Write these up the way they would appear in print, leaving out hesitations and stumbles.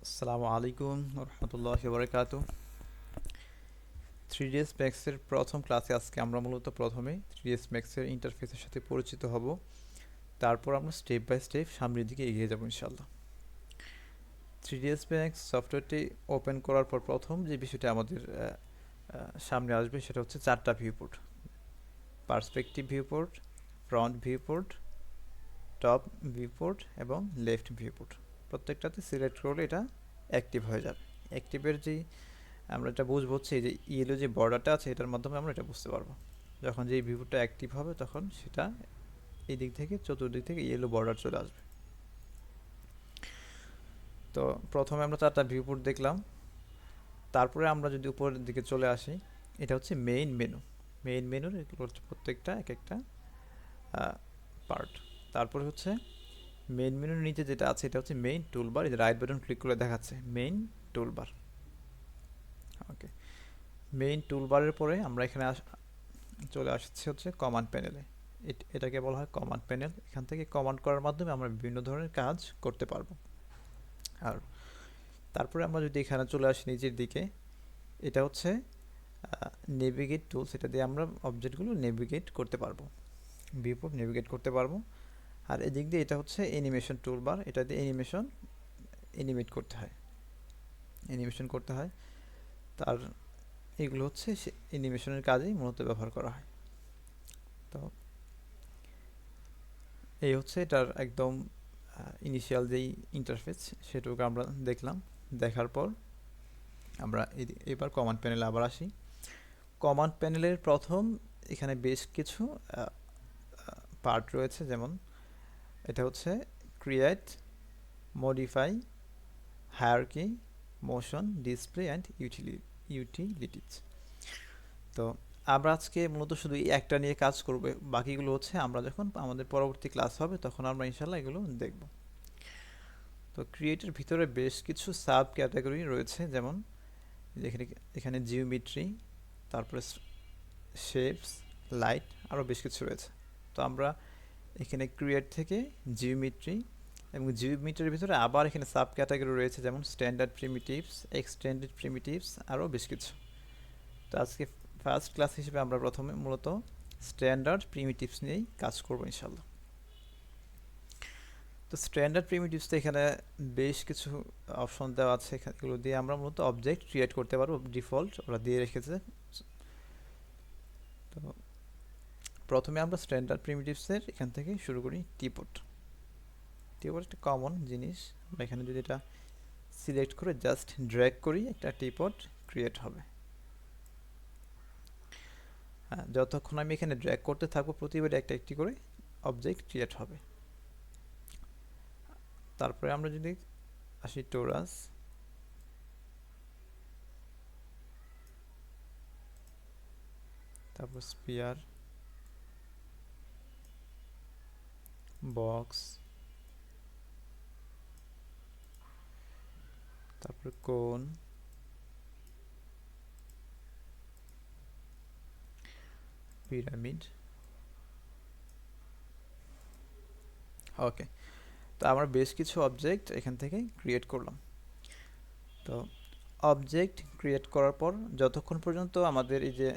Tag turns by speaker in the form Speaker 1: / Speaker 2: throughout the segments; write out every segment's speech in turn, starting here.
Speaker 1: আসসালামু আলাইকুম রহমতুল্লাহি ওয়া বারাকাতুহু। 3ds ম্যাক্সের প্রথম ক্লাসে আজকে আমরা মূলত প্রথমে 3ds ম্যাক্সের ইন্টারফেসের সাথে পরিচিত হব। তারপর আমরা স্টেপ বাই স্টেপ সামনের দিকে এগিয়ে যাব ইনশাআল্লাহ। 3ds ম্যাক্স সফটওয়্যারটি ওপেন করার পর প্রথম যে বিষয়টা আমাদের সামনে আসবে সেটা হচ্ছে চারটা viewport: perspective viewport, front viewport, top viewport এবং লেফট ভিউপোর্ট। প্রত্যেকটাতে সিলেক্ট করলে এটা অ্যাক্টিভ হয়ে যাবে। অ্যাক্টিভের যেই আমরা এটা বুঝবো হচ্ছে এই যে ইয়েলো যে বর্ডারটা আছে এটার মাধ্যমে আমরা এটা বুঝতে পারবো। যখন যেই ভিউটা অ্যাক্টিভ হবে তখন সেটা এই দিক থেকে চতুর্দিক থেকে ইয়েলো বর্ডার চলে আসবে। তো প্রথমে আমরা চারটা ভিউপোর্ট দেখলাম। তারপরে আমরা যদি উপরের দিকে চলে আসি, এটা হচ্ছে মেইন মেনু। মেইন মেনুর এগুলো হচ্ছে প্রত্যেকটা এক একটা পার্ট। তারপরে হচ্ছে মেইন মেনুর নিচে যেটা আছে এটা হচ্ছে মেইন টুলবার। এই যে রাইট বাটন ক্লিক করে দেখাচ্ছে মেইন টুলবার। ওকে, মেইন টুলবারের পরে আমরা এখানে চলে আসছে হচ্ছে কমান্ড প্যানেলে। এটাকে বলা হয় কমান্ড প্যানেল। এখান থেকে কমান্ড করার মাধ্যমে আমরা বিভিন্ন ধরনের কাজ করতে পারবো। আর তারপরে আমরা যদি এখানে চলে আসি নিচের দিকে, এটা হচ্ছে নেভিগেট টুলস। এটা দিয়ে আমরা অবজেক্টগুলো নেভিগেট করতে পারবো, ভিউপোর্ট নেভিগেট করতে পারবো। আর এদিক দিয়ে এটা হচ্ছে অ্যানিমেশন টুলবার। এটা দিয়ে অ্যানিমেট করতে হয়, অ্যানিমেশন করতে হয়। তার এগুলো হচ্ছে অ্যানিমেশনের কাজেই মূলত ব্যবহার করা হয়। তো এই হচ্ছে এটার একদম ইনিশিয়াল যেই ইন্টারফেস সেটুকু আমরা দেখলাম। দেখার পর আমরা এবার কমান্ড প্যানেলে আবার আসি। কমান্ড প্যানেলের প্রথম এখানে বেশ কিছু পার্ট রয়েছে, যেমন এটা হচ্ছে create, modify, hierarchy, motion, display and utilities. তো আমরা আজকে মূলত শুধু এই একটা নিয়ে কাজ করব, বাকিগুলো হচ্ছে আমরা যখন আমাদের পরবর্তী ক্লাস হবে তখন আমরা ইনশাল্লাহ এগুলো দেখব। তো ক্রিয়েটের ভিতরে বেশ কিছু সাব ক্যাটাগরি রয়েছে, যেমন এখানে এখানে জিওমেট্রি, তারপরে শেপস, লাইট, আরও বেশ কিছু রয়েছে। তো আমরা এখানে ক্রিয়েট থেকে জিওমেট্রি, এবং জিওমেট্রির ভিতরে আবার এখানে সাব ক্যাটাগরি রয়েছে, যেমন স্ট্যান্ডার্ড প্রিমিটিভস, এক্সটেন্ডেড প্রিমিটিভস, আরও বেশ কিছু। তো আজকে ফার্স্ট ক্লাস হিসেবে আমরা প্রথমে মূলত স্ট্যান্ডার্ড প্রিমিটিভস নিয়েই কাজ করবো ইনশাল্লাহ। তো স্ট্যান্ডার্ড প্রিমিটিভসতে এখানে বেশ কিছু অপশন দেওয়া আছে। এগুলো দিয়ে আমরা মূলত অবজেক্ট ক্রিয়েট করতে পারবো, ডিফল্ট ওরা দিয়ে রেখেছে। তো প্রথমে আমরা স্ট্যান্ডার্ড প্রিমিটিভসের এখান থেকে শুরু করি। টিপট একটা কমন জিনিস। আমরা এখানে যদি এটা সিলেক্ট করে জাস্ট ড্র্যাগ করি, একটা টিপট ক্রিয়েট হবে। হ্যাঁ, যতক্ষণ আমি এখানে ড্র্যাগ করতে থাকবো প্রতিবারে একটা একটি করে অবজেক্ট ক্রিয়েট হবে। তারপরে আমরা যদি আসি টোরাস, তারপর স্পিয়ার, বক্স, তারপর কোন, পিরামিড। ওকে, তো আমরা বেশ কিছু অবজেক্ট এখান থেকে ক্রিয়েট করলাম। তো অবজেক্ট ক্রিয়েট করার পর যতক্ষণ পর্যন্ত আমাদের এই যে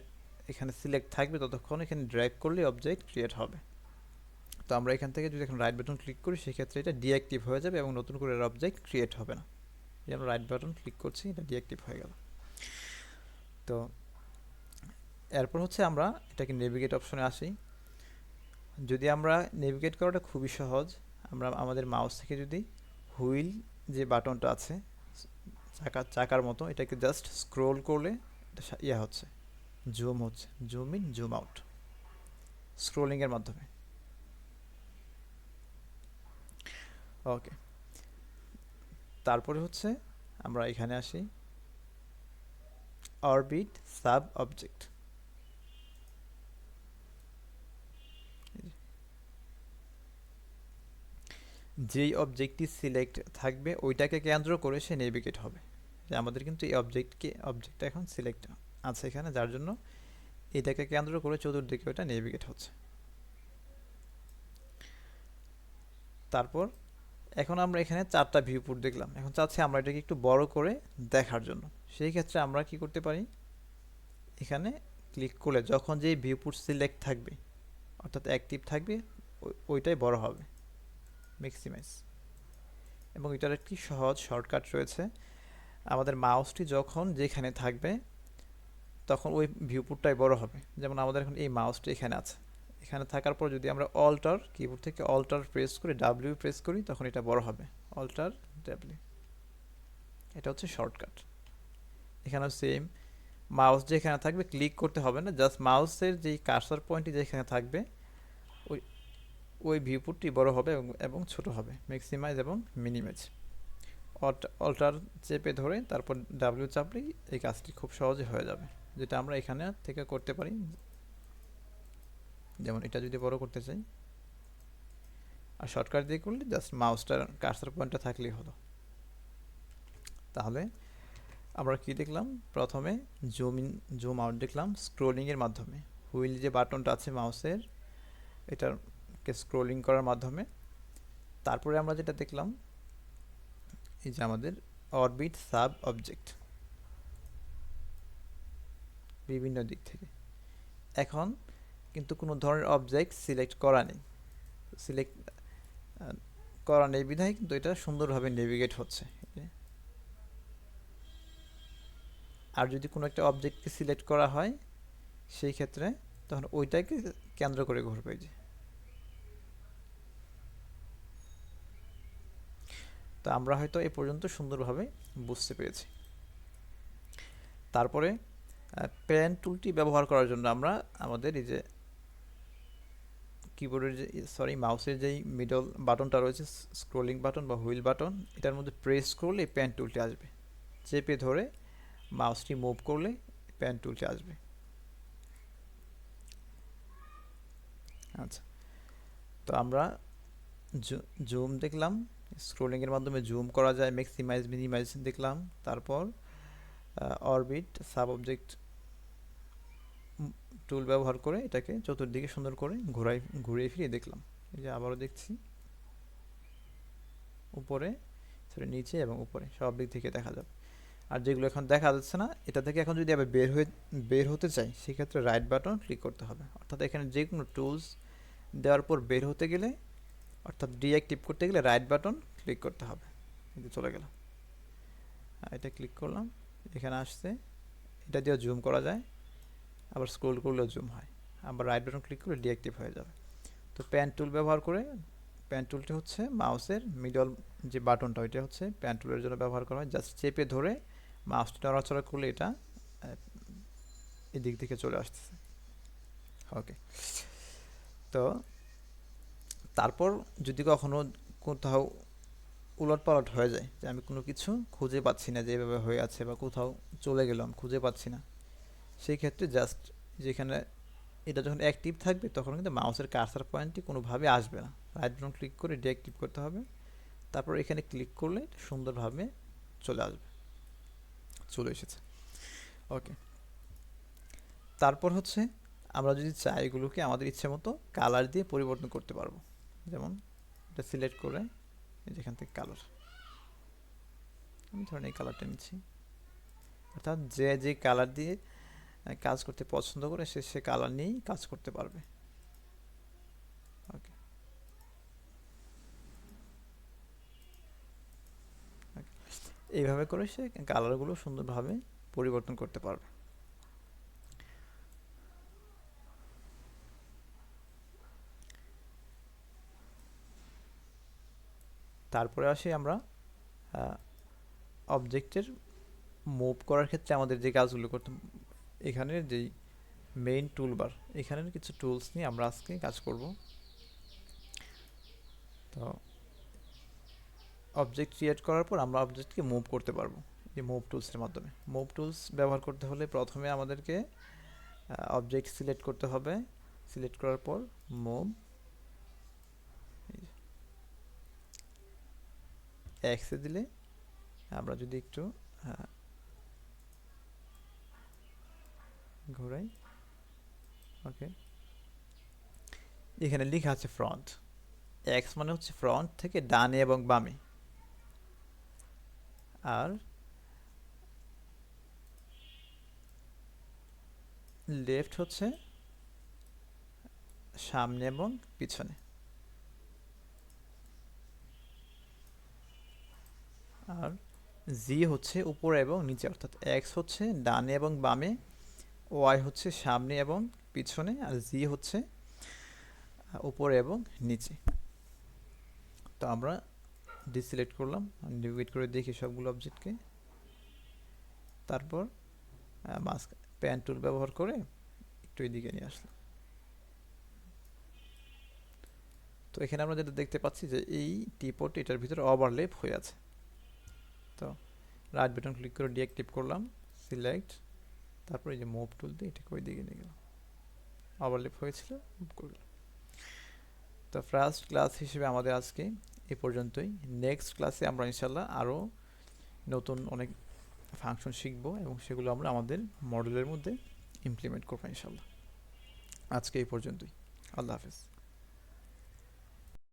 Speaker 1: এখানে সিলেক্ট থাকবে ততক্ষণ এখানে ড্র্যাগ করলে অবজেক্ট ক্রিয়েট হবে। তো আমরা এখান থেকে যদি এখন রাইট বাটন ক্লিক করি সেক্ষেত্রে এটা ডিঅ্যাক্টিভ হয়ে যাবে এবং নতুন করে অবজেক্ট ক্রিয়েট হবে না। এই আমরা রাইট বাটন ক্লিক করছি, এটা ডিঅ্যাক্টিভ হয়ে গেল। তো এরপর হচ্ছে আমরা এটাকে নেভিগেট অপশনে আসি। যদি আমরা নেভিগেট করাটা খুবই সহজ, আমরা আমাদের মাউস থেকে যদি হুইল যে বাটনটা আছে চাকার মতো, এটাকে জাস্ট স্ক্রোল করলে এটা হচ্ছে জুম হচ্ছে, জুম ইন জুম আউট স্ক্রোলিংয়ের মাধ্যমে। ওকে, তারপরে হচ্ছে আমরা এখানে আসি অরবিট সাব অবজেক্ট। যেই অবজেক্টটি সিলেক্ট থাকবে ওইটাকে কেন্দ্র করে সে নেভিগেট হবে। যে আমাদের কিন্তু এই অবজেক্টটা এখন সিলেক্ট আছে এখানে, যার জন্য এটাকে কেন্দ্র করে চতুর্দিকে ওটা নেভিগেট হচ্ছে। তারপর এখন আমরা এখানে 4টা ভিউপোর্ট দেখলাম, এখন চাচ্ছি আমরা এটাকে একটু বড় করে দেখার জন্য। সেই ক্ষেত্রে আমরা কি করতে পারি, এখানে ক্লিক করলে যখন যেই ভিউপোর্ট সিলেক্ট থাকবে অর্থাৎ অ্যাক্টিভ থাকবে ওইটাই বড় হবে, ম্যাক্সিমাইজ। এবং এটার একটি সহজ শর্টকাট রয়েছে, আমাদের মাউসটি যখন যেখানে থাকবে তখন ওই ভিউপোর্টটাই বড় হবে। যেমন আমাদের এখন এই মাউসটি এখানে আছে, এখানে থাকার পর যদি আমরা অল্টার কিবোর্ড থেকে অল্টার প্রেস করি, ডাব্লিউ প্রেস করি, তখন এটা বড় হবে, অল্টার ডাব্লিউ। এটা হচ্ছে শর্টকাট। এখানেও সেম, মাউস যেখানে থাকবে ক্লিক করতে হবে না, জাস্ট মাউসের যেই কার্সার পয়েন্টটি যেখানে থাকবে ওই ওই ভিউপোর্টটি বড় হবে এবং ছোট হবে, ম্যাক্সিমাইজ এবং মিনিমাইজ। অল্টার চেপে ধরে তারপর ডাব্লিউ চাপলেই এই কাজটি খুব সহজে হয়ে যাবে, যেটা আমরা এখানে থেকে করতে পারি। যেমন এটা যদি বড় করতে চাই, আর শর্টকাট দিয়ে করলে জাস্ট মাউসটার কার্সার পয়েন্টটা থাকলেই হলো। তাহলে আমরা কি দেখলাম, প্রথমে জুম ইন জুম আউট দেখলাম স্ক্রোলিংয়ের মাধ্যমে, হুইল যে বাটনটা আছে মাউসের এটাকে স্ক্রোলিং করার মাধ্যমে। তারপরে আমরা যেটা দেখলাম, এই যে আমাদের অরবিট সাব অবজেক্ট বিভিন্ন দিক থেকে। এখন কিন্তু কোনো ধরনের অবজেক্ট সিলেক্ট করা নেই, সিলেক্ট করা নেই বিধায় কিন্তু এটা সুন্দরভাবে নেভিগেট হচ্ছে। আর যদি কোনো একটা অবজেক্টকে সিলেক্ট করা হয় সেই ক্ষেত্রে তখন ওইটাকে কেন্দ্র করে ঘুরবে। যে তো আমরা হয়তো এ পর্যন্ত সুন্দরভাবে বুঝতে পেরেছি। তারপরে পেন টুলটি ব্যবহার করার জন্য আমরা আমাদের এই যে কিবোর্ডের যে মাউসের যেই মিডল বাটনটা রয়েছে, স্ক্রোলিং বাটন বা হুইল বাটন, এটার মধ্যে প্রেস করলে পেন টুলটি আসবে, চেপে ধরে মাউসটি মুভ করলে পেন টুলটি আসবে। আচ্ছা, তো আমরা জুম দেখলাম, স্ক্রোলিংয়ের মাধ্যমে জুম করা যায়, ম্যাক্সিমাইজ মিনিমাইজ দেখলাম। তারপর অরবিট সাব অবজেক্ট টুল ব্যবহার করে এটাকে চতুর্দিকে সুন্দর করে ঘুরিয়ে ফিরিয়ে দেখলাম। এই যে আবারও দেখছি, উপরে নিচে এবং উপরে সব দিক থেকে দেখা যাবে। আর যেগুলো এখন দেখা যাচ্ছে না, এটা থেকে এখন যদি আবার বের হতে চাই সেক্ষেত্রে রাইট বাটন ক্লিক করতে হবে। অর্থাৎ এখানে যে কোনো টুলস দেওয়ার পর বের হতে গেলে অর্থাৎ ডিঅ্যাক্টিভ করতে গেলে রাইট বাটন ক্লিক করতে হবে। কিন্তু চলে গেল, এটা ক্লিক করলাম, এখানে আসছে, এটা দিয়ে জুম করা যায়, আবার স্ক্রোল করলেও জুম হয়, আবার রাইট বাটন ক্লিক করলে ডিঅ্যাক্টিভ হয়ে যাবে। তো প্যান টুল ব্যবহার করে, প্যান টুলটি হচ্ছে মাউসের মিডল যে বাটনটা ওইটা হচ্ছে প্যান টুলের জন্য ব্যবহার করা হয়। জাস্ট চেপে ধরে মাউসটি নড়াচড়া করলে এটা এদিক থেকে চলে আসতেছে। ওকে, তো তারপর যদি কখনো কোথাও উলটপালট হয়ে যায়, যে আমি কোনো কিছু খুঁজে পাচ্ছি না যেভাবে হয়ে আছে, বা কোথাও চলে গেলাম খুঁজে পাচ্ছি না, সেই ক্ষেত্রে জাস্ট যেখানে এটা যখন অ্যাক্টিভ থাকবে তখন কিন্তু মাউসের কার্সার পয়েন্টটি কোনোভাবে আসবে না, রাইট বাটন ক্লিক করে ডিঅ্যাক্টিভ করতে হবে। তারপর এখানে ক্লিক করলে সুন্দরভাবে চলে আসবে, চলে এসেছে। ওকে, তারপর হচ্ছে আমরা যদি চাই এগুলোকে আমাদের ইচ্ছে মতো কালার দিয়ে পরিবর্তন করতে পারবো। যেমন এটা সিলেক্ট করে যেখান থেকে কালার, আমি ধরেন এই কালারটা নিচ্ছি, অর্থাৎ যে যে কালার দিয়ে কাজ করতে পছন্দ করে সে কালার নিয়েই কাজ করতে পারবে। ওকে, এইভাবে করে সে কালারগুলো সুন্দরভাবে পরিবর্তন করতে পারবে। তারপরে আসি আমরা অবজেক্টের মুভ করার ক্ষেত্রে আমাদের যে কাজগুলো করতে, এখানের যেই মেইন টুলবার, এখানের কিছু টুলস নিয়ে আমরা আজকে কাজ করব। তো অবজেক্ট ক্রিয়েট করার পর আমরা অবজেক্টকে মুভ করতে পারবো এই মুভ টুলসের মাধ্যমে। মুভ টুলস ব্যবহার করতে হলে প্রথমে আমাদেরকে অবজেক্ট সিলেক্ট করতে হবে, সিলেক্ট করার পর মুভ এক্সে দিলে আমরা যদি একটু ঘোরাই, ওকে, এখানে লেখা আছে ফ্রন্ট, এক্স মানে হচ্ছে ফ্রন্ট থেকে ডানে এবং বামে, আর লেফট হচ্ছে সামনে এবং পিছনে। আর জি হচ্ছে উপরে এবং নিচে, অর্থাৎ এক্স হচ্ছে ডানে এবং বামে, ওয়াই হচ্ছে সামনে এবং পিছনে, আর জি হচ্ছে উপরে এবং নিচে। তো আমরা ডিসিলেক্ট করলাম, ডিলিট করে দেখি সবগুলো অবজেক্টকে। তারপর মাস্ক প্যান টুল ব্যবহার করে একটু এদিকে নিয়ে আসলাম। তো এখানে আমরা যেটা দেখতে পাচ্ছি যে এই টিপট এটার ভিতরে ওভারলেপ হয়ে আছে। তো রাইট বাটন ক্লিক করে ডিঅ্যাক্টিভ করলাম, সিলেক্ট, তারপর এই যে মুভ টুল দিয়ে এটাকে ওই দিকে নিয়ে গেলাম, ওভারলেপ হয়েছিল, মুভ করলাম। তো ফার্স্ট ক্লাস হিসেবে আমাদের আজকে এ পর্যন্তই। নেক্সট ক্লাসে আমরা ইনশাল্লাহ আরও নতুন অনেক ফাংশন শিখব এবং সেগুলো আমরা আমাদের মডেলের মধ্যে ইমপ্লিমেন্ট করবো ইনশাল্লাহ। আজকে এই পর্যন্তই। আল্লাহ হাফেজ।